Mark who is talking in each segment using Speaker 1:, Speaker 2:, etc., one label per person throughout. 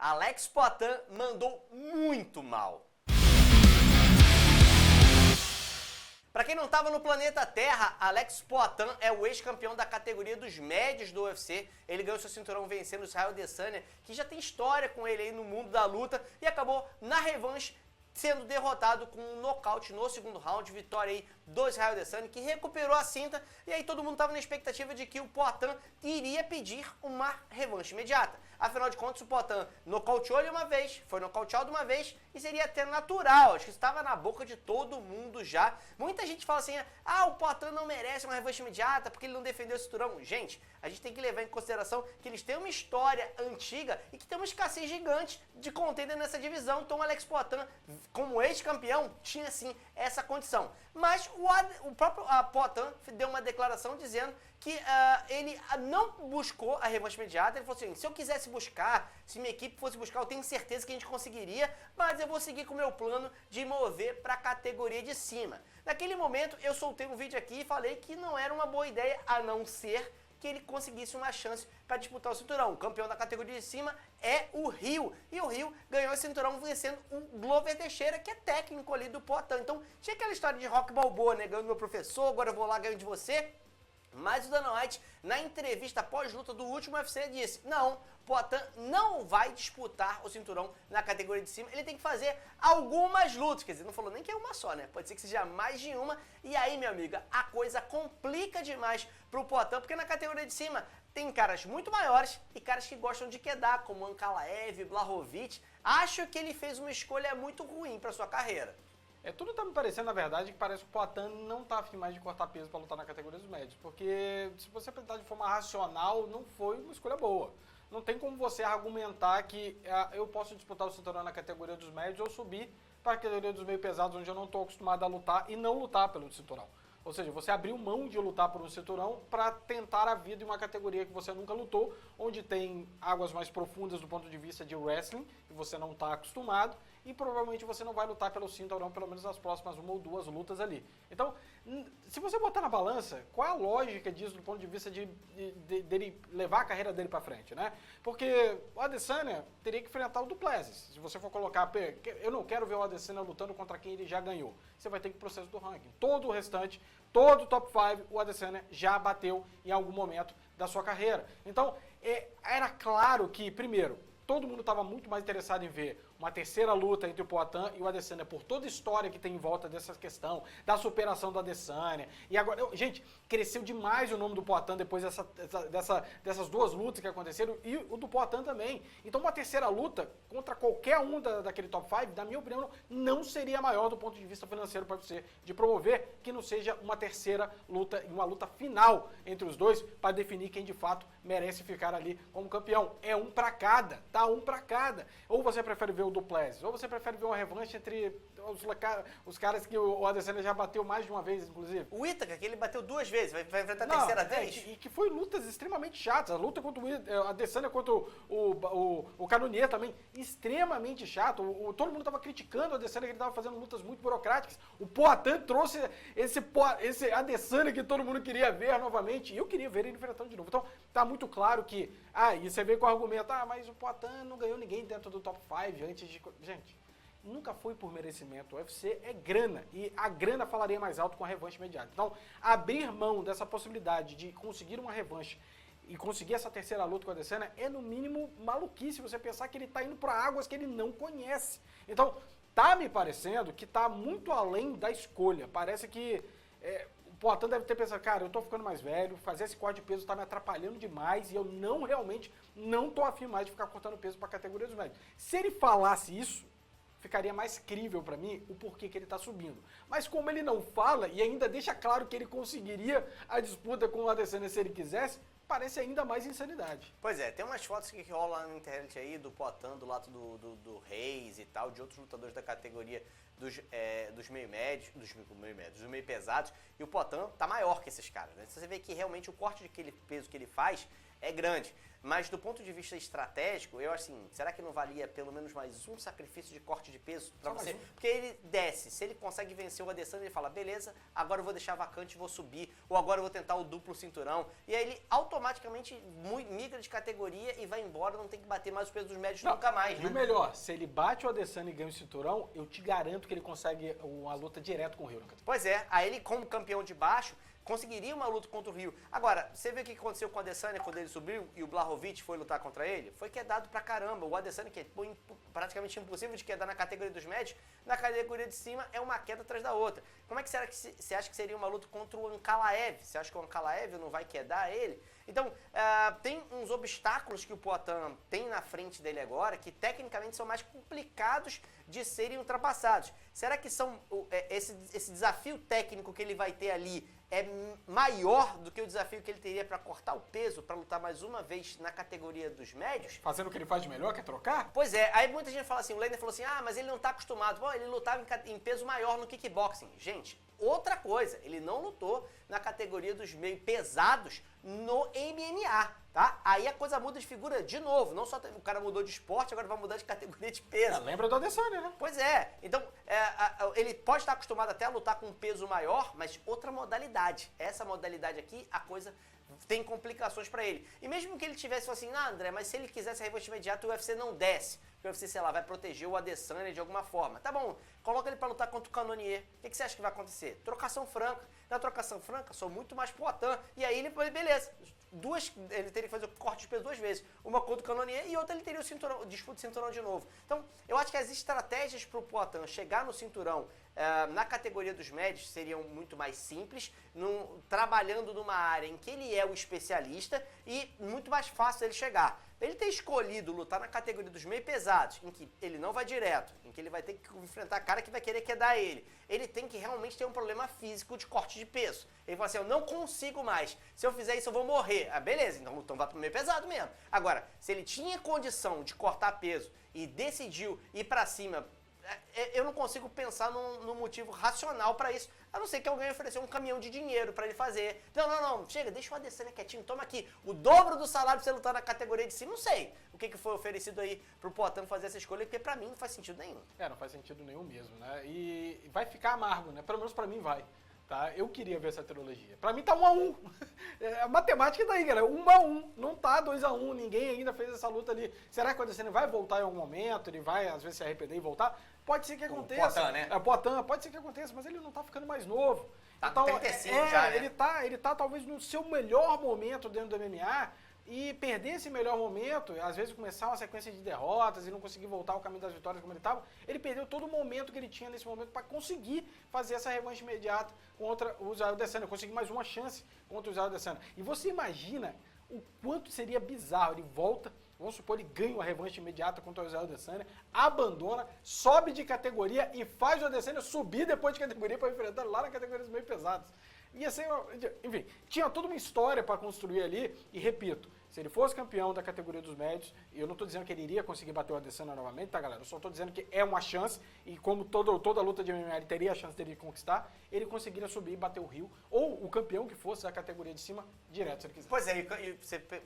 Speaker 1: Alex Poatan mandou muito mal. Para quem não estava no planeta Terra, Alex Poatan é o ex-campeão da categoria dos médios do UFC. Ele ganhou seu cinturão vencendo o Israel Adesanya, que já tem história com ele aí no mundo da luta, e acabou na revanche sendo derrotado com um nocaute no segundo round, vitória aí do Israel Adesanya, que recuperou a cinta, e aí todo mundo estava na expectativa de que o Poatan iria pedir uma revanche imediata. Afinal de contas, o Poatan nocauteou ele uma vez, foi nocauteado uma vez, e seria até natural, acho que estava na boca de todo mundo já. Muita gente fala assim, o Poatan não merece uma revanche imediata porque ele não defendeu o cinturão. Gente, a gente tem que levar em consideração que eles têm uma história antiga e que tem uma escassez gigante de contender nessa divisão, então o Alex Poatan, como ex-campeão, tinha sim essa condição. Mas o próprio Poatan deu uma declaração dizendo que ele não buscou a revanche imediata. Ele falou assim, se eu quisesse buscar, se minha equipe fosse buscar, eu tenho certeza que a gente conseguiria, mas eu vou seguir com o meu plano de mover para a categoria de cima. Naquele momento, eu soltei um vídeo aqui e falei que não era uma boa ideia, a não ser que ele conseguisse uma chance para disputar o cinturão. O campeão da categoria de cima é o Rio. E o Rio ganhou esse cinturão vencendo o Glover Teixeira, que é técnico ali do Poatan. Então, tinha aquela história de Rock Balboa, né? Ganhando meu professor, agora eu vou lá, ganho de você. Mas o Dana White, na entrevista pós-luta do último UFC, disse, não, Poatan não vai disputar o cinturão na categoria de cima, ele tem que fazer algumas lutas, quer dizer, não falou nem que é uma só, né? Pode ser que seja mais de uma, e aí, meu amigo, a coisa complica demais pro Poatan, porque na categoria de cima tem caras muito maiores e caras que gostam de quedar, como Ankalaev, Blachowicz. Acho que ele fez uma escolha muito ruim para sua carreira.
Speaker 2: Tudo tá me parecendo, na verdade, que parece que o Poatan não tá afim mais de cortar peso para lutar na categoria dos médios. Porque se você pensar de forma racional, não foi uma escolha boa. Não tem como você argumentar que eu posso disputar o cinturão na categoria dos médios ou subir para a categoria dos meio pesados, onde eu não estou acostumado a lutar e não lutar pelo cinturão. Ou seja, você abriu mão de lutar por um cinturão para tentar a vida em uma categoria que você nunca lutou, onde tem águas mais profundas do ponto de vista de wrestling, que você não está acostumado, e provavelmente você não vai lutar pelo cinturão pelo menos nas próximas uma ou duas lutas ali. Então, se você botar na balança, qual é a lógica disso do ponto de vista dele levar a carreira dele para frente, né? Porque o Adesanya teria que enfrentar o Duplessis. Se você for colocar, eu não quero ver o Adesanya lutando contra quem ele já ganhou. Você vai ter que ir pro processo do ranking. Todo o restante, todo o top 5, o Adesanya já bateu em algum momento da sua carreira. Então, era claro que, primeiro, todo mundo estava muito mais interessado em ver uma terceira luta entre o Poatan e o Adesanya por toda a história que tem em volta dessa questão, da superação do Adesanya. E agora, gente, cresceu demais o nome do Poatan depois dessas duas lutas que aconteceram e o do Poatan também. Então uma terceira luta contra qualquer um daquele top 5, na minha opinião, não seria maior do ponto de vista financeiro para você de promover que não seja uma terceira luta e uma luta final entre os dois para definir quem de fato merece ficar ali como campeão. É um para cada, tá? Um para cada. Ou você prefere ver o Duplessis, ou você prefere ver uma revanche entre os caras que o Adesanya já bateu mais de uma vez, inclusive.
Speaker 1: O Ítaca, que ele bateu 2 vezes, vai enfrentar a terceira vez.
Speaker 2: E que foi lutas extremamente chatas. A luta contra o Adesanya contra o Cannonier também, extremamente chato. Todo mundo estava criticando o Adesanya, que ele estava fazendo lutas muito burocráticas. O Poatan trouxe esse Adesanya que todo mundo queria ver novamente, e eu queria ver ele enfrentando de novo. Então, tá muito claro que, e você vem com o argumento, mas o Poatan não ganhou ninguém dentro do top 5 antes de... Gente, nunca foi por merecimento. O UFC é grana, e a grana falaria mais alto com a revanche imediata. Então, abrir mão dessa possibilidade de conseguir uma revanche e conseguir essa terceira luta com o Adesanya é, no mínimo, maluquice você pensar que ele está indo para águas que ele não conhece. Então, tá me parecendo que tá muito além da escolha. Parece que o Poatan deve ter pensado, cara, eu tô ficando mais velho, fazer esse corte de peso tá me atrapalhando demais e eu realmente não tô afim mais de ficar cortando peso para a categoria dos médios. Se ele falasse isso, ficaria mais crível para mim o porquê que ele está subindo. Mas como ele não fala e ainda deixa claro que ele conseguiria a disputa com o Adesanya se ele quisesse, parece ainda mais insanidade.
Speaker 1: Pois é, tem umas fotos que rolam lá na internet aí do Poatan, do lado do Reis e tal, de outros lutadores da categoria dos meio médios, dos meio pesados, e o Poatan tá maior que esses caras, né? Você vê que realmente o corte de peso que ele faz é grande. Mas do ponto de vista estratégico, eu assim, será que não valia pelo menos mais um sacrifício de corte de peso para você? Porque ele desce, se ele consegue vencer o Adesanya, ele fala, beleza, agora eu vou deixar vacante e vou subir, ou agora eu vou tentar o duplo cinturão, e aí ele automaticamente migra de categoria e vai embora, não tem que bater mais os pesos dos médios nunca mais, né?
Speaker 2: E o melhor, se ele bate o Adesanya e ganha o cinturão, eu te garanto que ele consegue uma luta direto com o Rio na categoria.
Speaker 1: Pois é, aí ele como campeão de baixo, conseguiria uma luta contra o Rio. Agora, você vê o que aconteceu com o Adesanya quando ele subiu e o Blachowicz foi lutar contra ele? Foi quedado pra caramba. O Adesanya, que é praticamente impossível de quedar na categoria dos médios, na categoria de cima é uma queda atrás da outra. Como é que será que você acha que seria uma luta contra o Ankalaev? Você acha que o Ankalaev não vai quedar ele? Então, tem uns obstáculos que o Poatan tem na frente dele agora que tecnicamente são mais complicados de serem ultrapassados. Será que esse desafio técnico que ele vai ter ali é maior do que o desafio que ele teria para cortar o peso, para lutar mais uma vez na categoria dos médios?
Speaker 2: Fazendo o que ele faz de melhor, quer trocar?
Speaker 1: Pois é, aí muita gente fala assim, o Leiner falou assim, mas ele não está acostumado. Bom, ele lutava em peso maior no kickboxing. Gente, outra coisa, ele não lutou na categoria dos meio pesados no MMA, tá? Aí a coisa muda de figura de novo, não só o cara mudou de esporte, agora vai mudar de categoria de peso.
Speaker 2: Lembra do Adesanya, né?
Speaker 1: Pois é, então ele pode estar acostumado até a lutar com um peso maior, mas outra modalidade. Essa modalidade aqui, a coisa tem complicações pra ele. E mesmo que ele tivesse assim, André, mas se ele quisesse a revanche imediata, o UFC não desce. Porque o UFC, sei lá, vai proteger o Adesanya de alguma forma. Tá bom, coloca ele pra lutar contra o Cannonier. O que você acha que vai acontecer? Trocação franca. Na trocação franca, sou muito mais Poatan. E aí ele, beleza, ele teria que fazer o corte de peso 2 vezes. Uma contra o Cannonier e outra ele teria o disputa de cinturão de novo. Então, eu acho que as estratégias pro Poatan chegar no cinturão na categoria dos médios seriam muito mais simples, trabalhando numa área em que ele é o especialista e muito mais fácil ele chegar. Ele ter escolhido lutar na categoria dos meio pesados, em que ele não vai direto, em que ele vai ter que enfrentar cara que vai querer quedar ele. Ele tem que realmente ter um problema físico de corte de peso. Ele fala assim, eu não consigo mais. Se eu fizer isso, eu vou morrer. Beleza, então vai pro meio pesado mesmo. Agora, se ele tinha condição de cortar peso e decidiu ir pra cima, eu não consigo pensar num motivo racional pra isso, a não ser que alguém ofereceu um caminhão de dinheiro pra ele fazer. Não, chega, deixa o Adesanya quietinho, toma aqui o dobro do salário pra você lutar na categoria de cima. Não sei o que foi oferecido aí pro Poatan fazer essa escolha, porque pra mim não faz sentido nenhum.
Speaker 2: Não faz sentido nenhum mesmo, né? E vai ficar amargo, né? Pelo menos pra mim vai. Tá? Eu queria ver essa trilogia. Pra mim tá 1-1. A matemática tá aí, galera. 1-1. Não tá 2-1. Ninguém ainda fez essa luta ali. Será que o Adesanya vai voltar em algum momento? Ele vai, às vezes, se arrepender e voltar? Pode ser que aconteça.
Speaker 1: O Poatan, né?
Speaker 2: Poatan, pode ser que aconteça, mas ele não tá ficando mais novo.
Speaker 1: Tá
Speaker 2: então,
Speaker 1: 35 já, né?
Speaker 2: Ele tá talvez no seu melhor momento dentro do MMA. E perder esse melhor momento, às vezes começar uma sequência de derrotas e não conseguir voltar ao caminho das vitórias como ele estava, ele perdeu todo o momento que ele tinha nesse momento para conseguir fazer essa revanche imediata contra o Israel Adesanya, conseguir mais uma chance contra o Israel Adesanya. E você imagina o quanto seria bizarro, ele volta, vamos supor, ele ganha uma revanche imediata contra o Israel Adesanya, abandona, sobe de categoria e faz o Adesanya subir depois de categoria para enfrentar lá na categoria dos meio pesados. Ia ser, enfim, tinha toda uma história para construir ali, e repito, se ele fosse campeão da categoria dos médios, e eu não estou dizendo que ele iria conseguir bater o Adesanya novamente, tá, galera? Eu só estou dizendo que é uma chance, e como toda luta de MMA ele teria a chance dele de conquistar, ele conseguiria subir e bater o Rio, ou o campeão que fosse da categoria de cima, direto, se ele quiser.
Speaker 1: Pois é, e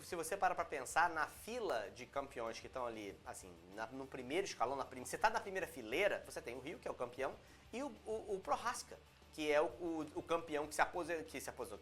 Speaker 1: se você para pensar, na fila de campeões que estão ali, assim, no primeiro escalão, você está na primeira fileira, você tem o Rio, que é o campeão, e o Prochazka, que é o campeão que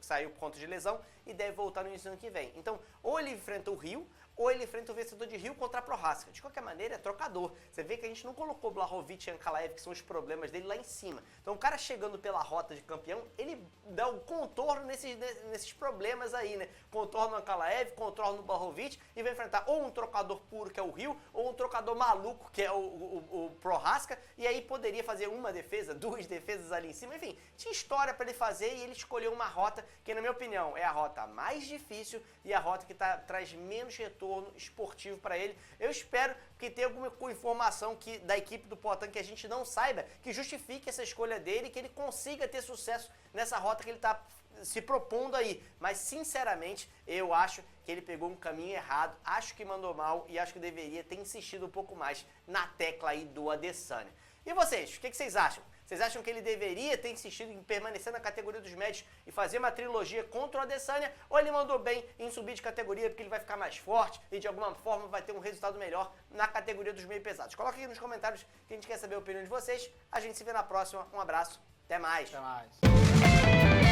Speaker 1: saiu por conta de lesão e deve voltar no início do ano que vem. Então, ou ele enfrenta o Rio, ou ele enfrenta o vencedor de Rio contra a Prochazka. De qualquer maneira, é trocador. Você vê que a gente não colocou Blachowicz e Ankalaev, que são os problemas dele, lá em cima. Então, o cara chegando pela rota de campeão, ele dá um contorno nesses problemas aí, né? Contorno no Ankalaev, contorno no Blachowicz, e vai enfrentar ou um trocador puro, que é o Rio, ou um trocador maluco, que é o Prochazka, e aí poderia fazer uma defesa, 2 defesas ali em cima. Enfim, tinha história para ele fazer e ele escolheu uma rota que, na minha opinião, é a rota mais difícil e a rota que traz menos retorno esportivo para ele. Eu espero que tenha alguma informação da equipe do Poatan que a gente não saiba, que justifique essa escolha dele, que ele consiga ter sucesso nessa rota que ele está se propondo aí. Mas, sinceramente, eu acho que ele pegou um caminho errado, acho que mandou mal e acho que deveria ter insistido um pouco mais na tecla aí do Adesanya. E vocês, o que vocês acham? Vocês acham que ele deveria ter insistido em permanecer na categoria dos médios e fazer uma trilogia contra o Adesanya? Ou ele mandou bem em subir de categoria porque ele vai ficar mais forte e de alguma forma vai ter um resultado melhor na categoria dos meio pesados? Coloca aqui nos comentários que a gente quer saber a opinião de vocês. A gente se vê na próxima. Um abraço. Até mais.
Speaker 2: Até mais.